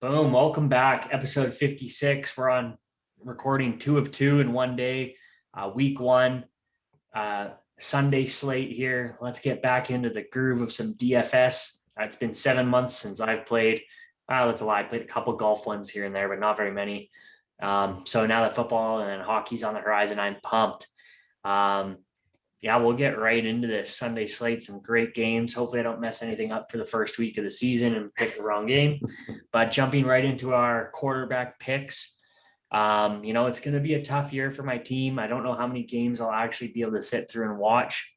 Boom. Welcome back. Episode 56. We're on recording 2 of 2 in one day. Week 1, Sunday slate here. Let's get back into the groove of some DFS. It's been 7 months since I've played. That's a lie. I played a couple golf ones here and there, but not very many. So now that football and hockey's on the horizon, I'm pumped. We'll get right into this Sunday slate. Some great games. Hopefully I don't mess anything up for the first week of the season and pick the wrong game. But jumping right into our quarterback picks, it's going to be a tough year for my team. I don't know how many games I'll actually be able to sit through and watch.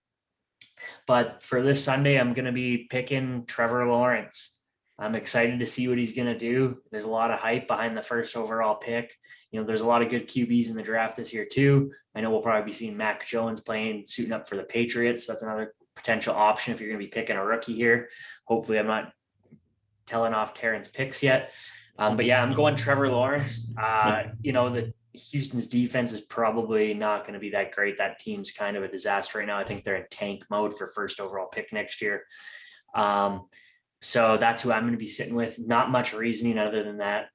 But for this Sunday, I'm going to be picking Trevor Lawrence. I'm excited to see what he's going to do. There's a lot of hype behind the first overall pick. There's a lot of good QBs in the draft this year too. I know we'll probably be seeing Mac Jones suiting up for the Patriots. So that's another potential option if you're going to be picking a rookie here. Hopefully I'm not telling off Terrence picks yet. I'm going Trevor Lawrence. The Houston's defense is probably not going to be that great. That team's kind of a disaster right now. I think they're in tank mode for first overall pick next year. So that's who I'm going to be sitting with. Not much reasoning other than that.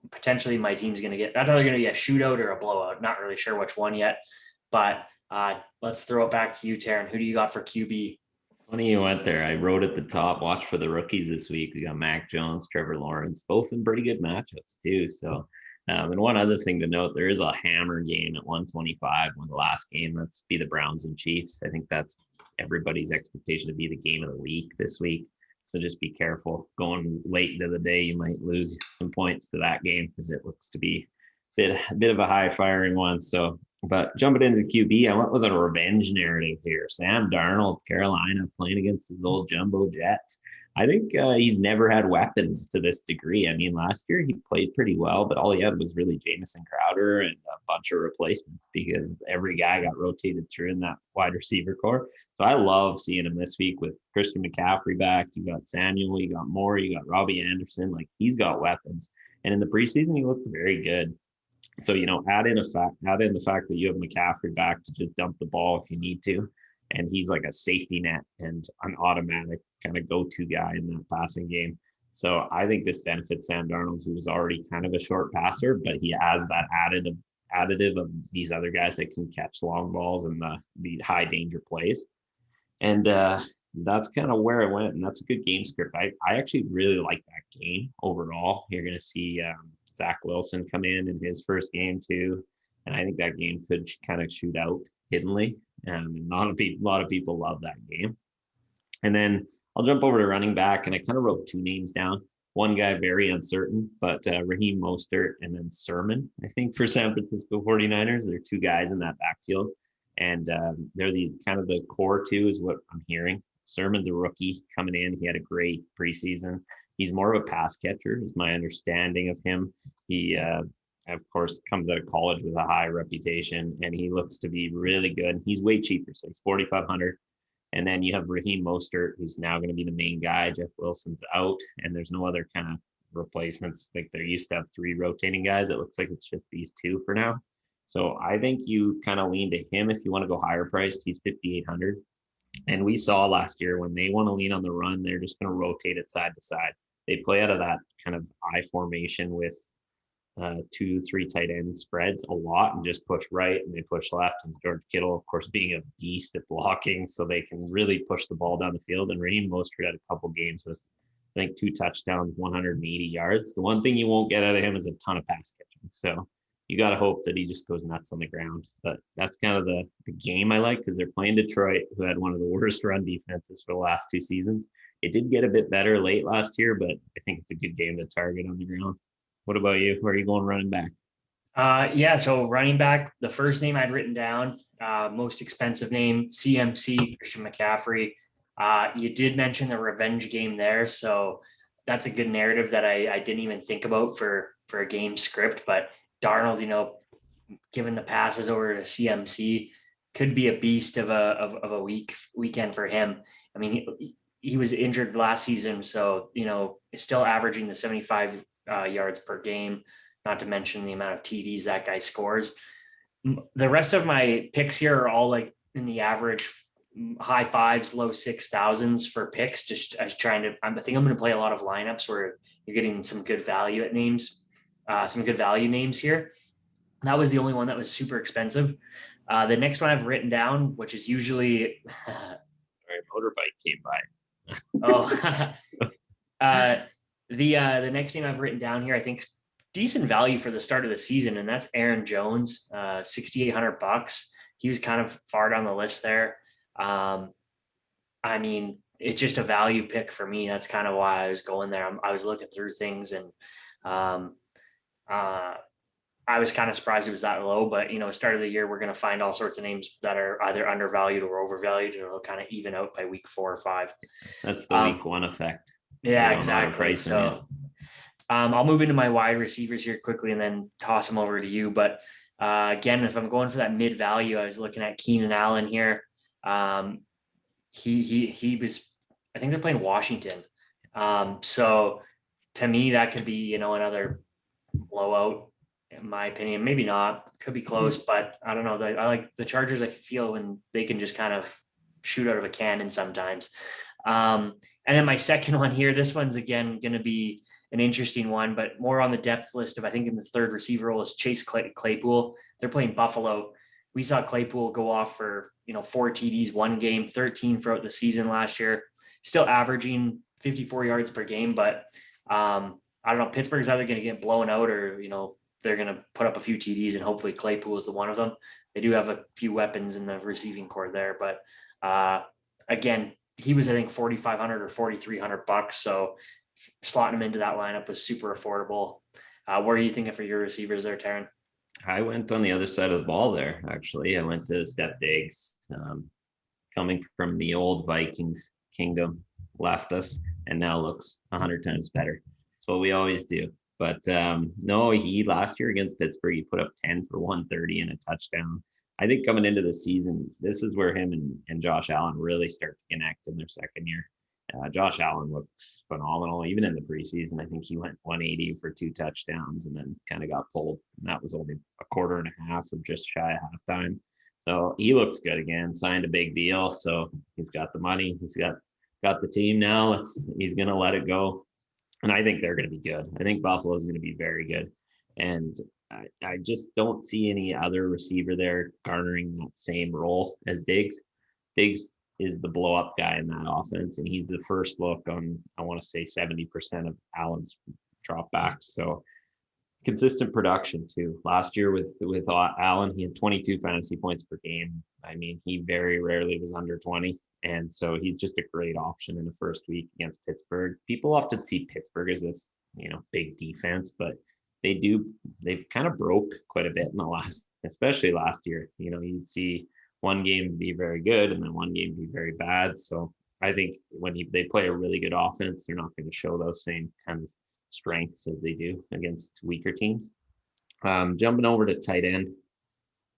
Potentially my team's going to get, that's either going to be a shootout or a blowout. Not really sure which one yet, but let's throw it back to you, Taryn. Who do you got for QB? Funny you went there. I wrote at the top, watch for the rookies this week. We got Mac Jones, Trevor Lawrence, both in pretty good matchups too. So, and one other thing to note, there is a hammer game at 125 on the last game. That's be the Browns and Chiefs. I think that's everybody's expectation to be the game of the week this week. So just be careful going late into the day. You might lose some points to that game because it looks to be a bit of a high firing one. So, but jumping into the QB, I went with a revenge narrative here. Sam Darnold, Carolina, playing against his old jumbo Jets. I think he's never had weapons to this degree. I mean, last year he played pretty well, but all he had was really Jamison Crowder and a bunch of replacements because every guy got rotated through in that wide receiver core. So I love seeing him this week with Christian McCaffrey back. You got Samuel, you got Moore, you got Robbie Anderson. Like, he's got weapons. And in the preseason, he looked very good. So, add in the fact that you have McCaffrey back to just dump the ball if you need to. And he's like a safety net and an automatic kind of go-to guy in that passing game. So I think this benefits Sam Darnold, who was already kind of a short passer, but he has that additive of these other guys that can catch long balls and the high danger plays. And that's kind of where I went. And that's a good game script. I actually really like that game overall. You're going to see Zach Wilson come in his first game too. And I think that game could kind of shoot out hiddenly. And a lot of people love that game. And then I'll jump over to running back, and I kind of wrote two names down. One guy very uncertain, but Raheem Mostert and then Sermon, I think, for San Francisco 49ers. They're two guys in that backfield. And they're the kind of the core too, is what I'm hearing. Sermon's a rookie coming in. He had a great preseason. He's more of a pass catcher, is my understanding of him. He, of course, comes out of college with a high reputation, and he looks to be really good. He's way cheaper, so he's $4,500. And then you have Raheem Mostert, who's now going to be the main guy. Jeff Wilson's out, and there's no other kind of replacements. Like, they used to have 3 rotating guys. It looks like it's just these 2 for now. So I think you kind of lean to him if you want to go higher priced. He's $5,800. And we saw last year when they want to lean on the run, they're just going to rotate it side to side. They play out of that kind of I formation with 2-3 tight end spreads a lot and just push right and they push left. And George Kittle, of course, being a beast at blocking, so they can really push the ball down the field. And Raheem Mostert had a couple games with, I think, 2 touchdowns, 180 yards. The one thing you won't get out of him is a ton of pass catching. So you got to hope that he just goes nuts on the ground. But that's kind of the game I like, because they're playing Detroit, who had one of the worst run defenses for the last 2 seasons. It did get a bit better late last year, but I think it's a good game to target on the ground. What about you? Where are you going running back? So running back, the first name I'd written down, most expensive name, CMC, Christian McCaffrey. You did mention the revenge game there, so that's a good narrative that I didn't even think about for a game script. But Darnold, given the passes over to CMC, could be a beast of a weekend for him. I mean, he was injured last season, so still averaging the 75 yards per game, not to mention the amount of TDs that guy scores. The rest of my picks here are all like in the average high fives, low 6,000s for picks. Just as I think I'm going to play a lot of lineups where you're getting some good value at names, some good value names here. That was the only one that was super expensive. The next one I've written down, which is usually motorbike came by. The next name I've written down here, I think decent value for the start of the season, and that's Aaron Jones, $6,800. He was kind of far down the list there. I mean, it's just a value pick for me. That's kind of why I was going there. I was looking through things, and I was kind of surprised it was that low, but start of the year, we're going to find all sorts of names that are either undervalued or overvalued, and it'll kind of even out by week 4 or 5. That's the week 1 effect. Yeah, exactly. So I'll move into my wide receivers here quickly and then toss them over to you. But again, if I'm going for that mid value, I was looking at Keenan Allen here. He was, I think they're playing Washington. So to me, that could be, another blowout. In my opinion, maybe not, could be close, but I don't know. I like the Chargers. I feel when they can just kind of shoot out of a cannon sometimes. And then my second one here, this one's again going to be an interesting one, but more on the depth list of, I think in the third receiver role is Chase Claypool. They're playing Buffalo. We saw Claypool go off for, 4 TDs, 1 game, 13 throughout the season last year, still averaging 54 yards per game. But I don't know, Pittsburgh's either going to get blown out or, they're going to put up a few TDs, and hopefully Claypool is the one of them. They do have a few weapons in the receiving core there, but again, he was, I think, $4,500 or $4,300. So slotting him into that lineup was super affordable. What are you thinking for your receivers there, Taryn? I went on the other side of the ball there. Actually, I went to Steph Diggs, coming from the old Vikings kingdom, left us, and now looks 100 times better. That's what we always do. But no, he last year against Pittsburgh, he put up 10 for 130 and a touchdown. I think coming into the season, this is where him and Josh Allen really start to connect in their second year. Josh Allen looks phenomenal. Even in the preseason, I think he went 180 for 2 touchdowns and then kind of got pulled. And that was only a quarter and a half or just shy of halftime. So he looks good again, signed a big deal. So he's got the money. He's got the team now. He's going to let it go. And I think they're going to be good. I think Buffalo is going to be very good. And I just don't see any other receiver there garnering that same role as Diggs. Diggs is the blow up guy in that offense. And he's the first look on, I want to say 70% of Allen's dropbacks. So consistent production too. Last year with Allen, he had 22 fantasy points per game. I mean, he very rarely was under 20. And so he's just a great option in the first week against Pittsburgh. People often see Pittsburgh as this, big defense, but they've kind of broke quite a bit in especially last year. You'd see one game be very good and then one game be very bad. So I think when they play a really good offense, they're not going to show those same kind of strengths as they do against weaker teams. Jumping over to tight end,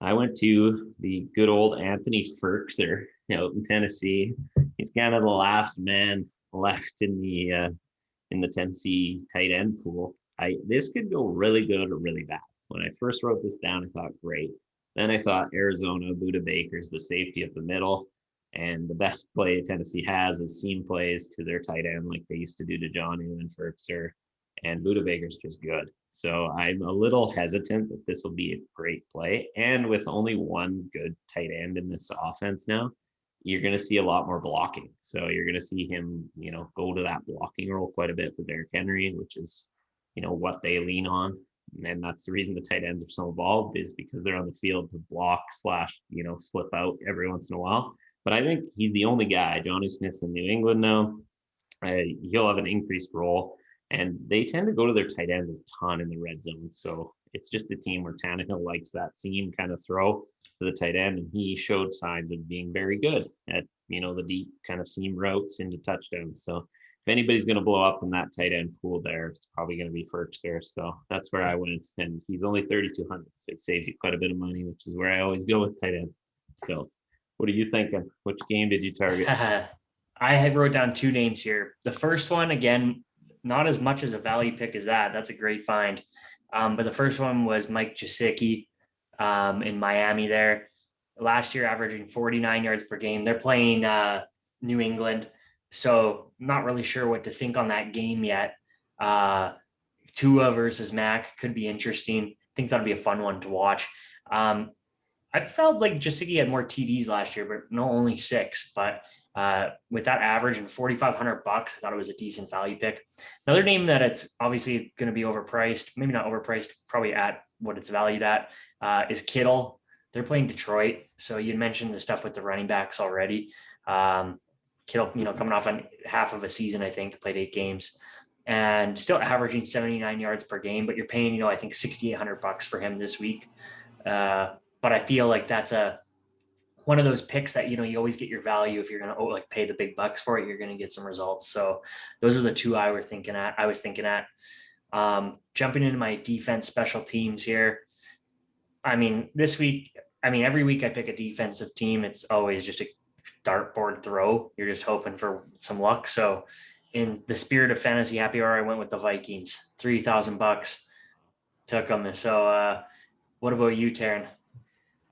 I went to the good old Anthony Ferczer out in Tennessee. He's kind of the last man left in the Tennessee tight end pool. This could go really good or really bad. When I first wrote this down, I thought great. Then I thought Arizona, Budda Baker's the safety of the middle, and the best play Tennessee has is seam plays to their tight end like they used to do to Johnny and Ferczer. And Budda Baker's just good. So I'm a little hesitant that this will be a great play. And with only one good tight end in this offense now, you're going to see a lot more blocking. So you're going to see him, go to that blocking role quite a bit for Derrick Henry, which is, what they lean on. And that's the reason the tight ends are so involved, is because they're on the field to block / slip out every once in a while. But I think he's the only guy. Johnny Smith's in New England now. He'll have an increased role. And they tend to go to their tight ends a ton in the red zone. So it's just a team where Tannehill likes that seam kind of throw to the tight end. And he showed signs of being very good at, the deep kind of seam routes into touchdowns. So if anybody's going to blow up in that tight end pool there, it's probably going to be Ferczer. So that's where I went. And he's only 3,200. So it saves you quite a bit of money, which is where I always go with tight end. So what are you thinking? Which game did you target? I had wrote down 2 names here. The first one, again, not as much as a value pick as that. That's a great find. But the first one was Mike Gesicki in Miami there. last year averaging 49 yards per game. They're playing New England, so not really sure what to think on that game yet. Tua versus Mac could be interesting. I think that'll be a fun one to watch. I felt like Jasicki had more TDs last year, but no, only 6. But with that average and $4,500, I thought it was a decent value pick. Another name that it's obviously going to be overpriced, maybe not overpriced, probably at what it's valued at, is Kittle. They're playing Detroit. So you mentioned the stuff with the running backs already. Kittle, coming off on half of a season, I think, played 8 games and still averaging 79 yards per game, but you're paying, I think $6,800 for him this week. But I feel like that's one of those picks that, you always get your value. If you're going to pay the big bucks for it, you're going to get some results. So those are the 2 I was thinking at. Jumping into my defense special teams here. I mean, this week, every week I pick a defensive team. It's always just a dartboard throw. You're just hoping for some luck. So in the spirit of fantasy happy hour, I went with the Vikings, $3,000, took them. So what about you, Taryn?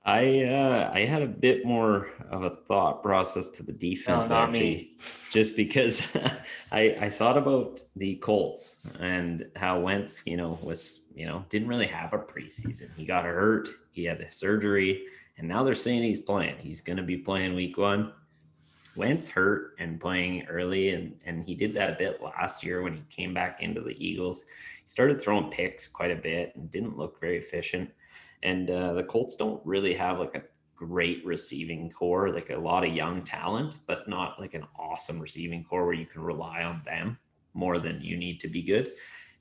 I had a bit more of a thought process to the defense, not actually, me. just because I thought about the Colts and how Wentz, was, didn't really have a preseason. He got hurt, he had a surgery, and now they're saying he's playing. He's going to be playing week 1. Wentz hurt and playing early, and he did that a bit last year when he came back into the Eagles. He started throwing picks quite a bit and didn't look very efficient. And the Colts don't really have like a great receiving core, like a lot of young talent, but not like an awesome receiving core where you can rely on them more than you need to be good.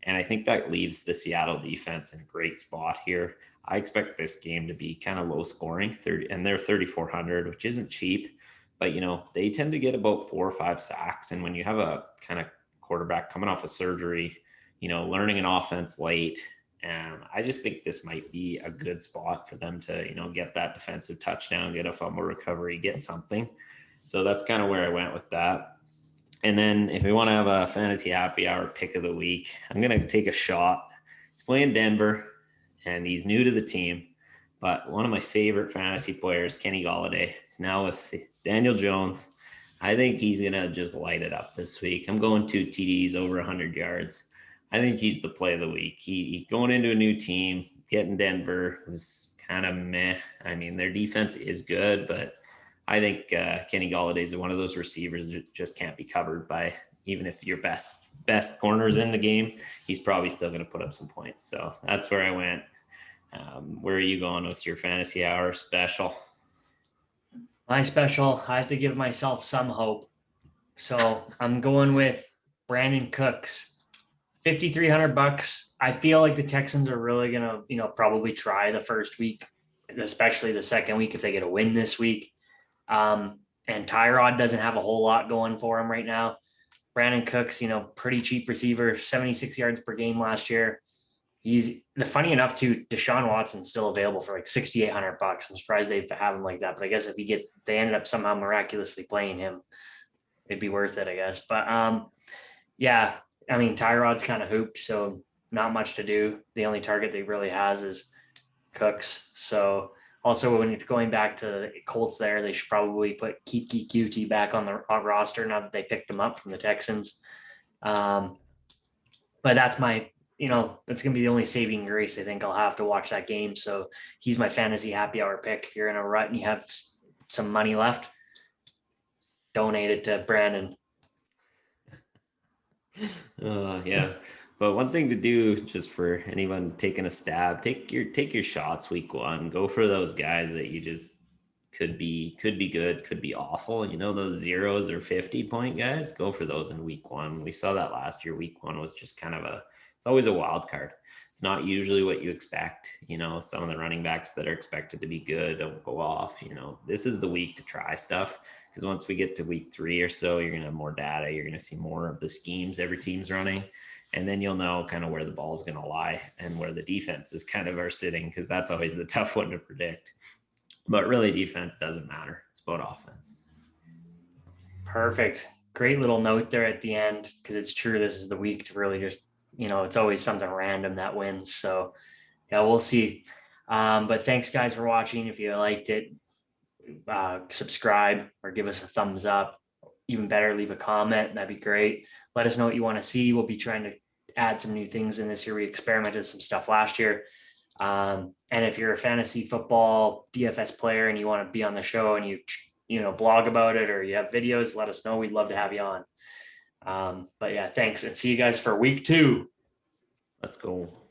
And I think that leaves the Seattle defense in a great spot here. I expect this game to be kind of low scoring, 30, and they're 3,400, which isn't cheap, but they tend to get about 4 or 5 sacks. And when you have a kind of quarterback coming off a surgery, learning an offense late, and I just think this might be a good spot for them to, get that defensive touchdown, get a fumble recovery, get something. So that's kind of where I went with that. And then if we want to have a fantasy happy hour pick of the week, I'm going to take a shot. He's playing Denver and he's new to the team, but one of my favorite fantasy players, Kenny Goliday, is now with Daniel Jones. I think he's going to just light it up this week. I'm going 2 TDs over 100 yards. I think he's the play of the week. He going into a new team, getting Denver was kind of meh. Their defense is good, but I think Kenny Goliday is one of those receivers that just can't be covered by, even if your best corners in the game, he's probably still going to put up some points. So that's where I went. Where are you going with your fantasy hour special? My special, I have to give myself some hope. So I'm going with Brandon Cooks. $5,300. I feel like the Texans are really gonna, probably try the first week, especially the second week if they get a win this week. And Tyrod doesn't have a whole lot going for him right now. Brandon Cooks, pretty cheap receiver, 76 yards per game last year. He's funny enough too. Deshaun Watson's still available for like $6,800. I'm surprised they have him like that, but I guess if they ended up somehow miraculously playing him, it'd be worth it, I guess. But yeah. Tyrod's kind of hooped, so not much to do. The only target they really has is Cooks. So also when you're going back to the Colts there, they should probably put Kiki QT back on the roster now that they picked him up from the Texans. But that's my, that's going to be the only saving grace. I think I'll have to watch that game. So he's my fantasy happy hour pick. If you're in a rut and you have some money left, donate it to Brandon. Yeah, but one thing to do, just for anyone taking a stab, take your shots week 1. Go for those guys that you just could be good, could be awful. Those 0s or 50-point guys, go for those in week 1. We saw that last year. Week 1 was just kind of it's always a wild card. It's not usually what you expect. Some of the running backs that are expected to be good don't go off. This is the week to try stuff. Because once we get to week 3 or so, you're going to have more data. You're going to see more of the schemes every team's running. And then you'll know kind of where the ball is going to lie and where the defenses kind of are sitting, because that's always the tough one to predict. But really, defense doesn't matter. It's about offense. Perfect. Great little note there at the end, because it's true. This is the week to really just, it's always something random that wins. So, yeah, we'll see. But thanks, guys, for watching. If you liked it, subscribe or give us a thumbs up. Even better, leave a comment. That'd be great. Let us know what you want to see. We'll be trying to add some new things in this year. We experimented with some stuff last year. And if you're a fantasy football DFS player and you want to be on the show and you know, blog about it or you have videos, let us know. We'd love to have you on. But yeah, thanks, and see you guys for week 2. Let's go.